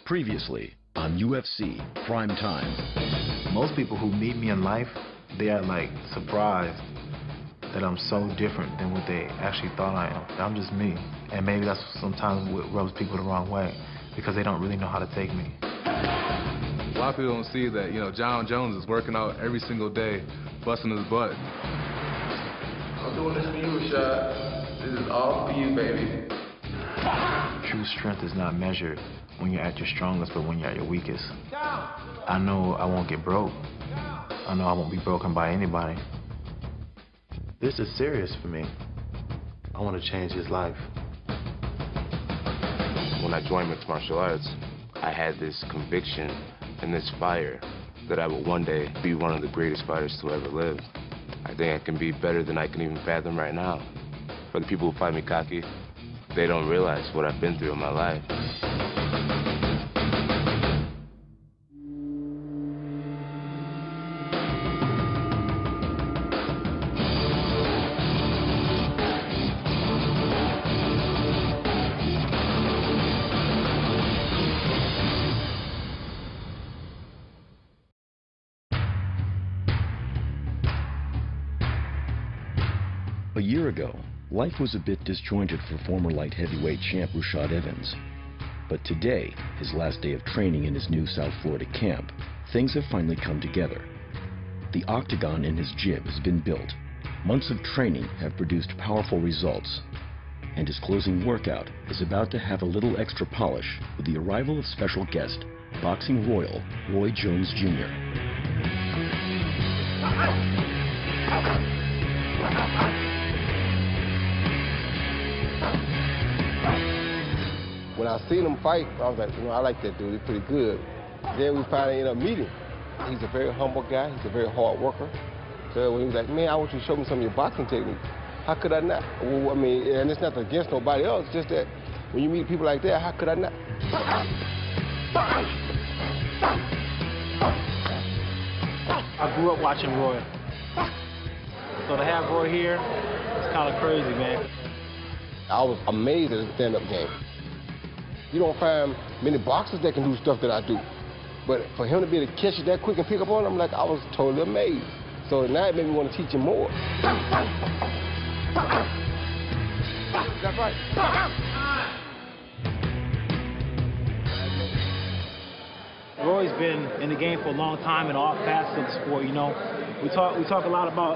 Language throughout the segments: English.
Previously on UFC Primetime. Most people who meet me in life, they are like surprised that I'm so different than what they actually thought I am. I'm just me. And maybe that's sometimes what rubs people the wrong way, because they don't really know how to take me. A lot of people don't see that, John Jones is working out every single day, busting his butt. I'm doing this for you, Rashad. This is all for you, baby. True strength is not measured when you're at your strongest, but when you're at your weakest. I know I won't get broke. I know I won't be broken by anybody. This is serious for me. I want to change his life. When I joined mixed martial arts, I had this conviction and this fire that I would one day be one of the greatest fighters to ever live. I think I can be better than I can even fathom right now. For the people who find me cocky, they don't realize what I've been through in my life. A year ago, life was a bit disjointed for former light heavyweight champ Rashad Evans. But today, his last day of training in his new South Florida camp, things have finally come together. The octagon in his gym has been built. Months of training have produced powerful results. And his closing workout is about to have a little extra polish with the arrival of special guest, boxing royal Roy Jones Jr. When I seen him fight, I was like, I like that dude, he's pretty good. Then we finally ended up meeting. He's a very humble guy, he's a very hard worker. So when he was like, man, I want you to show me some of your boxing technique. How could I not? Well, I mean, and it's nothing against nobody else, just that when you meet people like that, how could I not? I grew up watching Roy. So to have Roy here, it's kind of crazy, man. I was amazed at his stand-up game. You don't find many boxers that can do stuff that I do. But for him to be able to catch it that quick and pick up on him, I was totally amazed. So now it made me want to teach him more. That's right. Roy's been in the game for a long time in all facets of the sport, We talk a lot about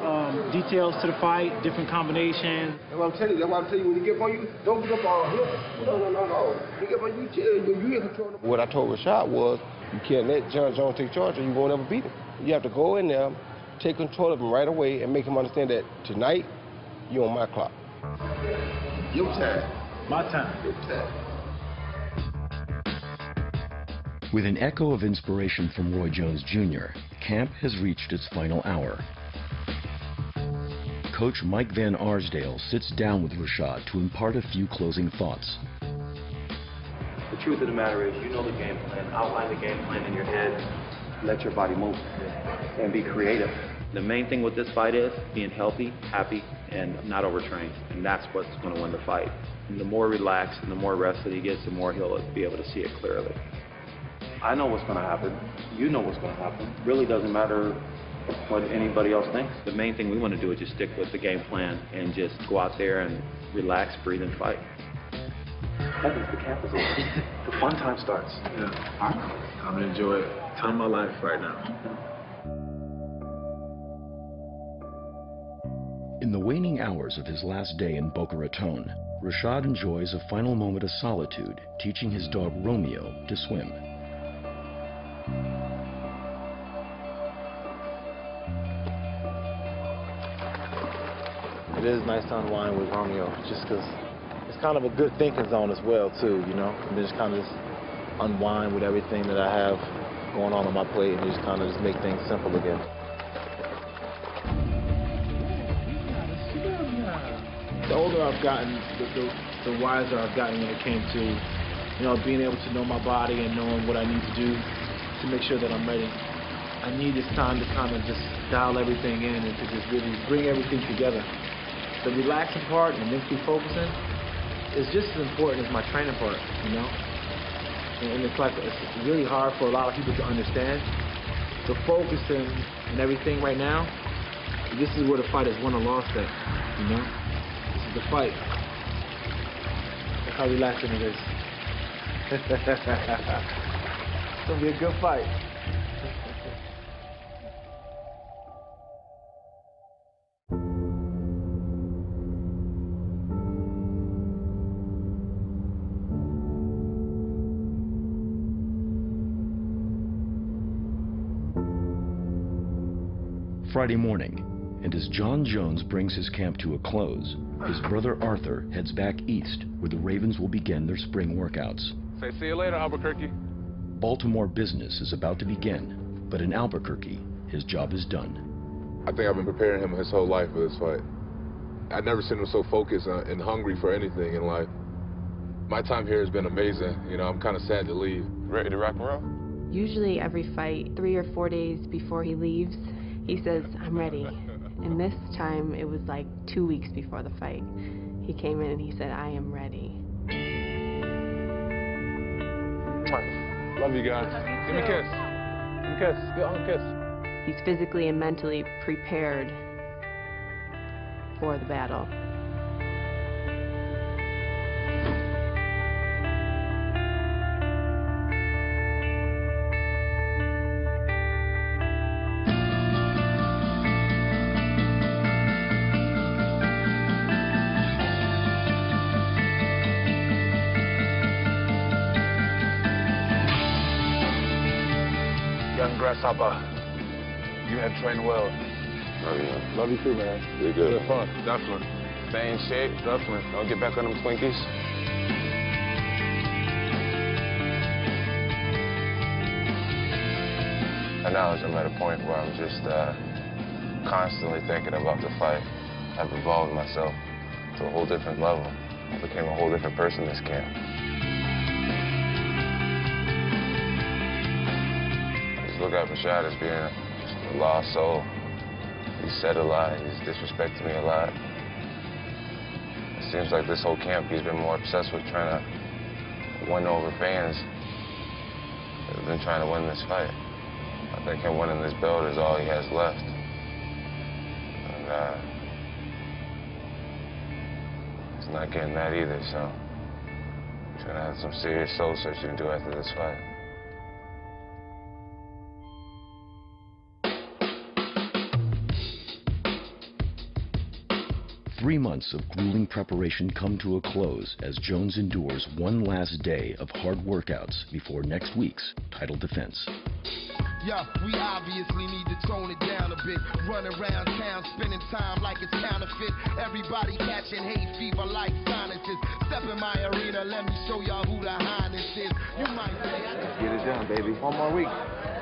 details to the fight, different combinations. That's what I'm telling you. That's why I'm telling you, when he get on you, don't get up on him. No. He get on you, you in control. What I told Rashad was, you can't let John Jones take charge or you won't ever beat him. You have to go in there, take control of him right away and make him understand that tonight, you're on my clock. Your time. My time. Your time. With an echo of inspiration from Roy Jones Jr., camp has reached its final hour. Coach Mike Van Arsdale sits down with Rashad to impart a few closing thoughts. The truth of the matter is, you know the game plan, outline the game plan in your head, let your body move, and be creative. The main thing with this fight is being healthy, happy, and not overtrained, and that's what's going to win the fight. And the more relaxed and the more rested he gets, the more he'll be able to see it clearly. I know what's going to happen. You know what's going to happen. Really doesn't matter what anybody else thinks. The main thing we want to do is just stick with the game plan and just go out there and relax, breathe, and fight. Evans, the camp is over. The fun time starts. Yeah, I'm going to enjoy it. Time of my life right now. In the waning hours of his last day in Boca Raton, Rashad enjoys a final moment of solitude, teaching his dog Romeo to swim. It is nice to unwind with Romeo, just because it's kind of a good thinking zone as well, too, And just kind of unwind with everything that I have going on my plate and just kind of just make things simple again. The older I've gotten, the wiser I've gotten when it came to, being able to know my body and knowing what I need to do to make sure that I'm ready. I need this time to kind of just dial everything in and to just really bring everything together. The relaxing part and mentally focusing is just as important as my training part, And it's like, it's really hard for a lot of people to understand. The focus and everything right now, this is where the fight is won or lost at, you know? This is the fight. Look how relaxing it is. It's gonna be a good fight. Friday morning, and as John Jones brings his camp to a close, his brother Arthur heads back east where the Ravens will begin their spring workouts. Say, see you later, Albuquerque. Baltimore business is about to begin, but in Albuquerque, his job is done. I think I've been preparing him his whole life for this fight. I've never seen him so focused and hungry for anything in life. My time here has been amazing. You know, I'm kind of sad to leave. Ready to rock and roll? Usually every fight, 3 or 4 days before he leaves, he says, I'm ready. And this time, it was like 2 weeks before the fight. He came in and he said, I am ready. Love you guys. Give me a kiss. Give me a kiss. Get on a kiss. He's physically and mentally prepared for the battle. Young grasshopper, you have trained well. Love you, man. Love you too, man. Be good. Good fun. Definitely. Stay in shape. Definitely. Don't get back on them Twinkies. And now I'm at a point where I'm just constantly thinking about the fight. I've evolved myself to a whole different level. I became a whole different person this camp. Look at Rashad as being a lost soul. He's said a lot, he's disrespected me a lot. It seems like this whole camp he's been more obsessed with trying to win over fans than trying to win this fight. I think him winning this belt is all he has left. And he's not getting that either, so he's gonna have some serious soul searching to do after this fight. 3 months of grueling preparation come to a close as Jones endures one last day of hard workouts before next week's title defense. Yeah, we obviously need to tone it down a bit. Run around town, spending time like it's counterfeit. Everybody catching hay fever like sinuses. Step in my arena, let me show y'all who the highness is. You might say, Get it done, baby. One more week.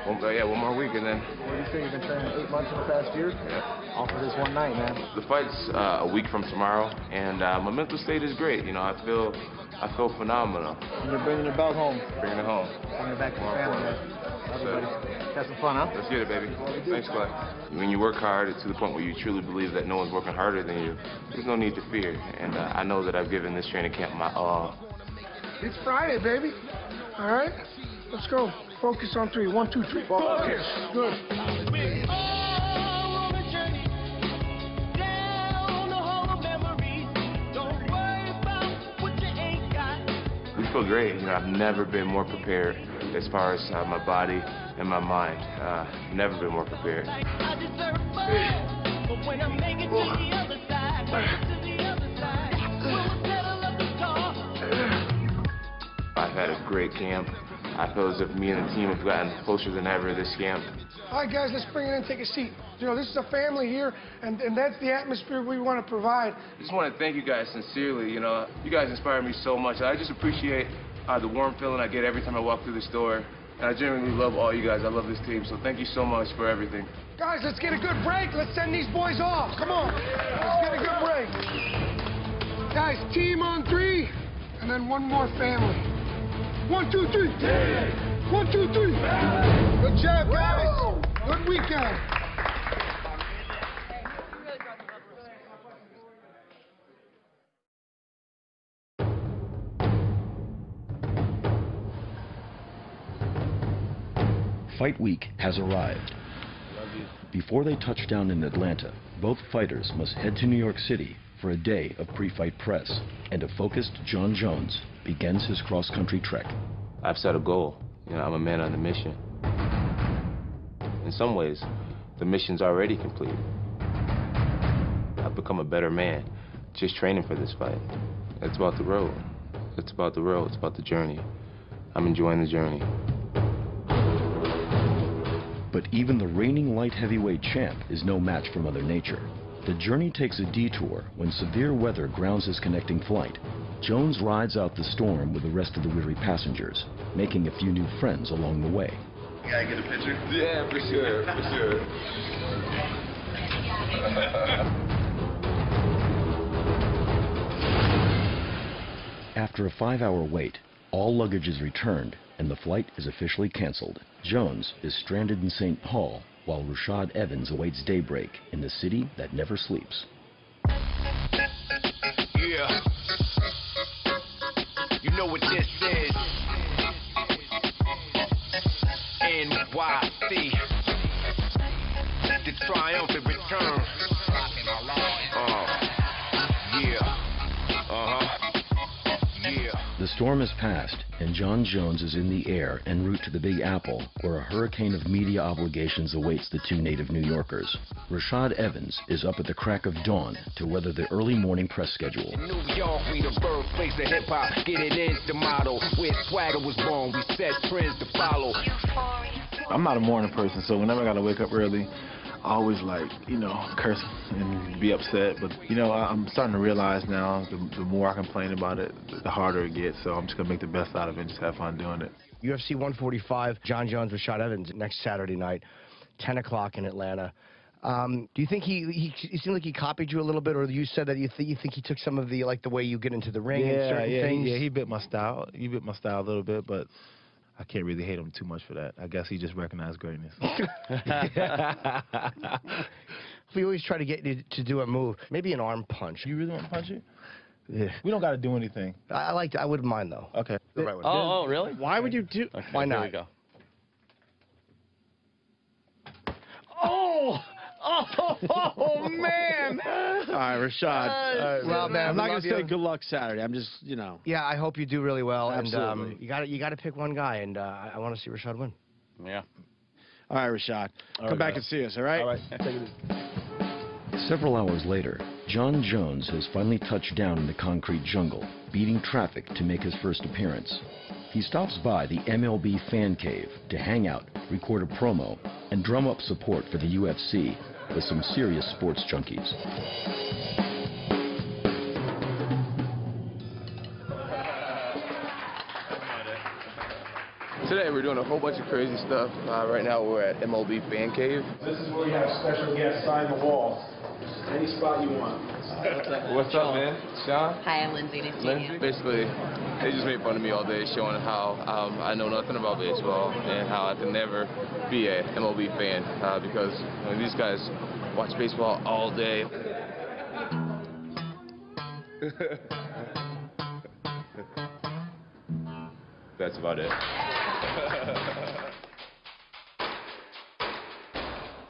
One more week, and then... What do you think? You've been training 8 months in the past year? Yeah. All for this one night, man. The fight's a week from tomorrow, and my mental state is great. You know, I feel phenomenal. And you're bringing your belt home. Bringing it home. Bringing it back to the family, man. Everybody, have some fun, huh? Let's get it, baby. Thanks, Clay. When you work hard to the point where you truly believe that no one's working harder than you, there's no need to fear. And I know that I've given this training camp my all. it's Friday, baby. All right? Let's go. Focus on 3. 1, 2, 3. Focus. Good. We feel great. You know, I've never been more prepared as far as my body and my mind. Never been more prepared. I've had a great camp. I feel as if me and the team have gotten closer than ever this camp. All right, guys, let's bring it in and take a seat. You know, this is a family here, and that's the atmosphere we want to provide. I just want to thank you guys sincerely. You know, you guys inspire me so much. I just appreciate the warm feeling I get every time I walk through this door. And I genuinely love all you guys. I love this team, so thank you so much for everything. Guys, let's get a good break. Let's send these boys off. Come on. Let's get a good break. Guys, team on 3, and then one more family. 1, 2, 3. 1, 2, 3. Good job, guys. Good weekend. Fight week has arrived. Before they touch down in Atlanta, both fighters must head to New York City for a day of pre-fight press, and a focused Jon Jones begins his cross-country trek. I've set a goal. You know, I'm a man on a mission. In some ways, the mission's already complete. I've become a better man just training for this fight. It's about the road. It's about the road. It's about the journey. I'm enjoying the journey. But even the reigning light heavyweight champ is no match for Mother Nature. The journey takes a detour when severe weather grounds his connecting flight. Jones rides out the storm with the rest of the weary passengers, making a few new friends along the way. You gotta get a picture? Yeah, for sure, for sure. After a 5-hour wait, all luggage is returned and the flight is officially canceled. Jones is stranded in St. Paul while Rashad Evans awaits daybreak in the city that never sleeps. Yeah. You know what this is. NYC. The triumphant return. The storm has passed, and Jon Jones is in the air en route to the Big Apple, where a hurricane of media obligations awaits the two native New Yorkers. Rashad Evans is up at the crack of dawn to weather the early morning press schedule. New York, we the birthplace of hip-hop. Get it in the model. Where swagger was born, we set trends to follow. I'm not a morning person, so whenever I gotta wake up early, I always curse and be upset. But I'm starting to realize now, the more I complain about it, the harder it gets. So I'm just gonna make the best out of it and just have fun doing it. UFC 145, Jon Jones, Rashad Evans next Saturday night, 10 o'clock in Atlanta. Do you think he seemed like he copied you a little bit, or you said that you think he took some of the the way you get into the ring and certain things? Yeah, he bit my style. He bit my style a little bit, but I can't really hate him too much for that. I guess he just recognized greatness. We always try to get you to do a move, maybe an arm punch. You really want to punch it? Yeah. We don't got to do anything. I wouldn't mind though. Okay. The right one. Oh, really? Why would you do? Okay, why not? Here we go. Oh, man! All right, Rashad. Well, man, I'm not going to say good luck Saturday. I'm just, Yeah, I hope you do really well. Absolutely. And you got to pick one guy, and I want to see Rashad win. Yeah. All right, Rashad. Come back and see us, all right? All right. Take it easy. Several hours later, Jon Jones has finally touched down in the concrete jungle, beating traffic to make his first appearance. He stops by the MLB Fan Cave to hang out, record a promo, and drum up support for the UFC with some serious sports junkies. Today we're doing a whole bunch of crazy stuff. Right now we're at MLB Fan Cave. This is where we have special guests sign the wall. Any spot you want. What's up, man? Sean? Hi, I'm Lindsay. Nice to meet you. Basically, they just made fun of me all day, showing how I know nothing about baseball and how I can never be a MLB fan because these guys watch baseball all day. That's about it.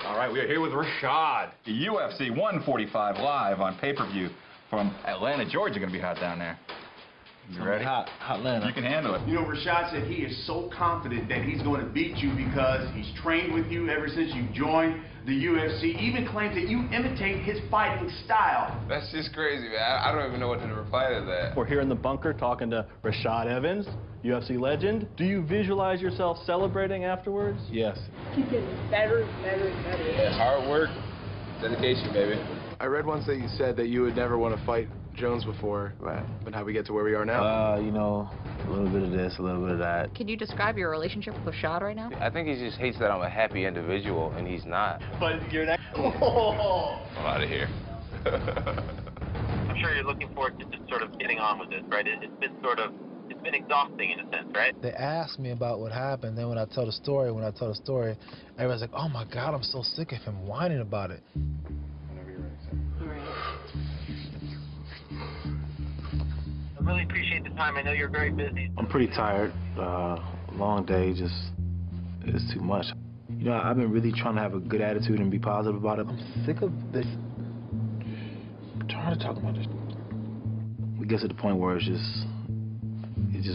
All right, we are here with Rashad. The UFC 145 live on pay-per-view from Atlanta, Georgia. Going to be hot down there. You ready? Hot Atlanta. You can handle it. You know, Rashad said he is so confident that he's going to beat you because he's trained with you ever since you joined the UFC. Even claims that you imitate his fighting style. That's just crazy, man. I don't even know what to reply to that. We're here in the bunker talking to Rashad Evans, UFC legend. Do you visualize yourself celebrating afterwards? Yes. Keep getting better and better and better. Yeah, hard work, dedication, baby. I read once that you said that you would never want to fight Jones before, but how we get to where we are now? A little bit of this, a little bit of that. Can you describe your relationship with Rashad right now? I think he just hates that I'm a happy individual, and he's not. But you're not. I'm out of here. I'm sure you're looking forward to just sort of getting on with this, right? It's been exhausting in a sense, right? They asked me about what happened, then when I tell the story, everyone's like, oh my God, I'm so sick of him whining about it. I really appreciate the time. I know you're very busy. I'm pretty tired. Long day, just, it's too much. You know, I've been really trying to have a good attitude and be positive about it. I'm sick of this. I'm tired of talking about this. It gets to the point where it just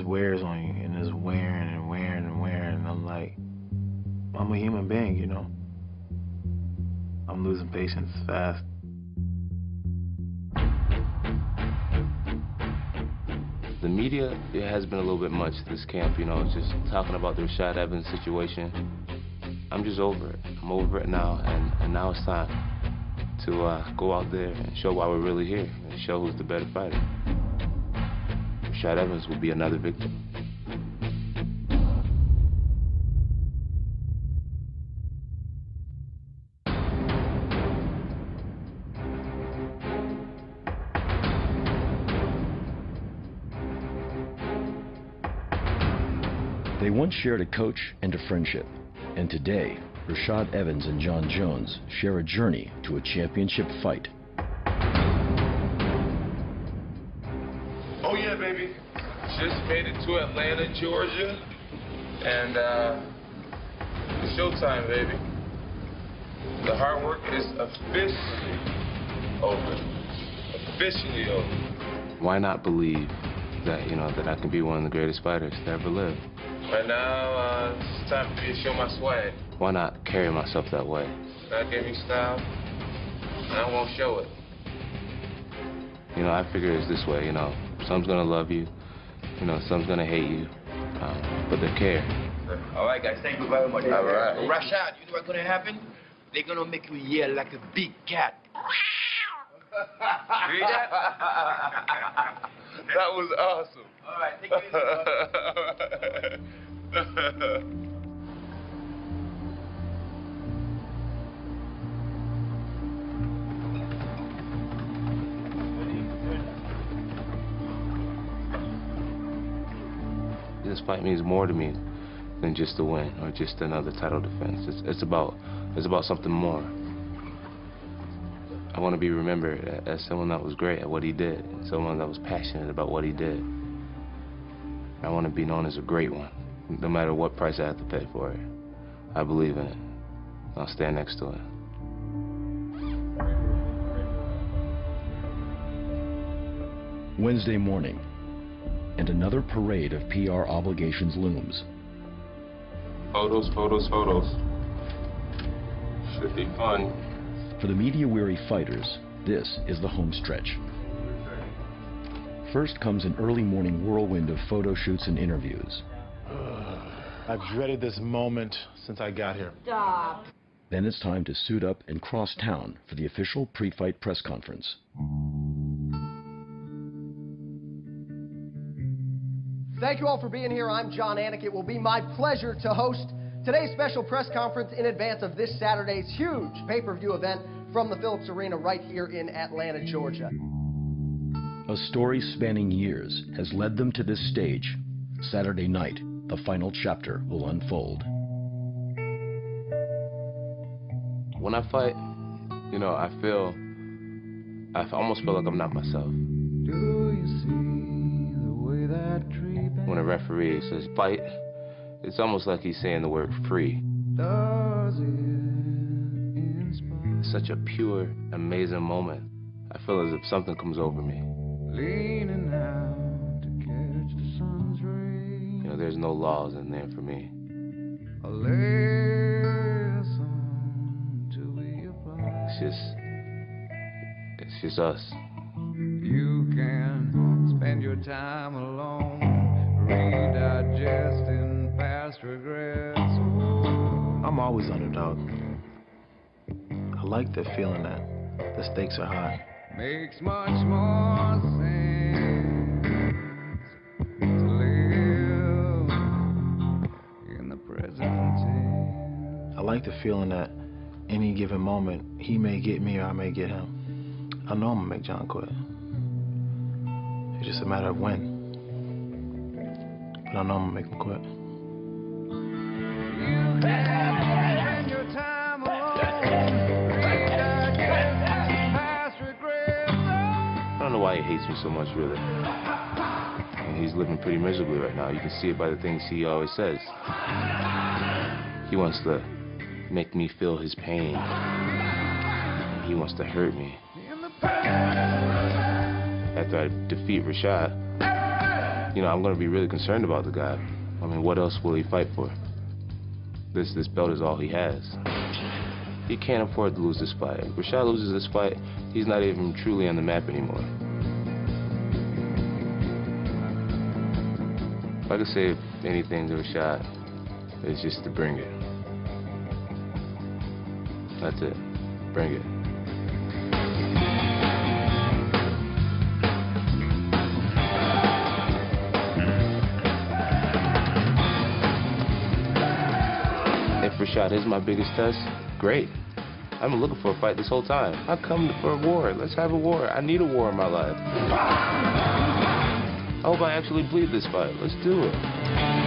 wears on you, and it's wearing and wearing and wearing. And I'm like, I'm a human being, you know. I'm losing patience fast. The media, it has been a little bit much this camp, you know, just talking about the Rashad Evans situation. I'm just over it. I'm over it now, and now it's time to go out there and show why we're really here and show who's the better fighter. Rashad Evans will be another victim. They once shared a coach and a friendship, and today, Rashad Evans and Jon Jones share a journey to a championship fight. Oh yeah, baby. Just made it to Atlanta, Georgia, and it's showtime, baby. The hard work is officially over. Officially over. Why not believe that, you know, that I can be one of the greatest fighters to ever live? Right now, it's time for me to show my swag. Why not carry myself that way? God gave me style, and I won't show it. You know, I figure it's this way, you know, some's gonna love you, you know, some's gonna hate you, but they care. All right, guys, thank you very much. All right. Rashad, you know what's gonna happen? They're gonna make you yell like a big cat. You hear that? That was awesome. All right, take it easy. This fight means more to me than just a win or just another title defense. It's about something more. I want to be remembered as someone that was great at what he did, someone that was passionate about what he did. I want to be known as a great one, no matter what price I have to pay for it. I believe in it. I'll stand next to it. Wednesday morning, and another parade of PR obligations looms. Photos, photos, photos. Should be fun. For the media-weary fighters, this is the home stretch. First comes an early morning whirlwind of photo shoots and interviews. I've dreaded this moment since I got here. Stop. Then it's time to suit up and cross town for the official pre-fight press conference. Thank you all for being here. I'm John Anik. It will be my pleasure to host today's special press conference in advance of this Saturday's huge pay-per-view event from the Phillips Arena right here in Atlanta, Georgia. A story spanning years has led them to this stage. Saturday night, the final chapter will unfold. When I fight, you know, I almost feel like I'm not myself. When a referee says fight, it's almost like he's saying the word free. It's such a pure, amazing moment. I feel as if something comes over me. You know, there's no laws in there for me. It's just us. You can spend your time alone, redigesting past regrets. I'm always underdog. I like the feeling that the stakes are high. Makes much more sense to live in the present tense. I like the feeling that any given moment, he may get me or I may get him. I know I'm gonna make John quit. It's just a matter of when. But I know I'm gonna make him quit. You can spend your time alone, redigesting past regrets. I don't know why he hates me so much, really. And he's living pretty miserably right now. You can see it by the things he always says. He wants to make me feel his pain. He wants to hurt me. After I defeat Rashad, you know, I'm going to be really concerned about the guy. I mean, what else will he fight for? This belt is all he has. He can't afford to lose this fight. If Rashad loses this fight, he's not even truly on the map anymore. If I could say anything to Rashad, it's just to bring it. That's it. Bring it. If Rashad is my biggest test, great. I've been looking for a fight this whole time. I've come for a war. Let's have a war. I need a war in my life. I hope I actually bleed this fight. Let's do it.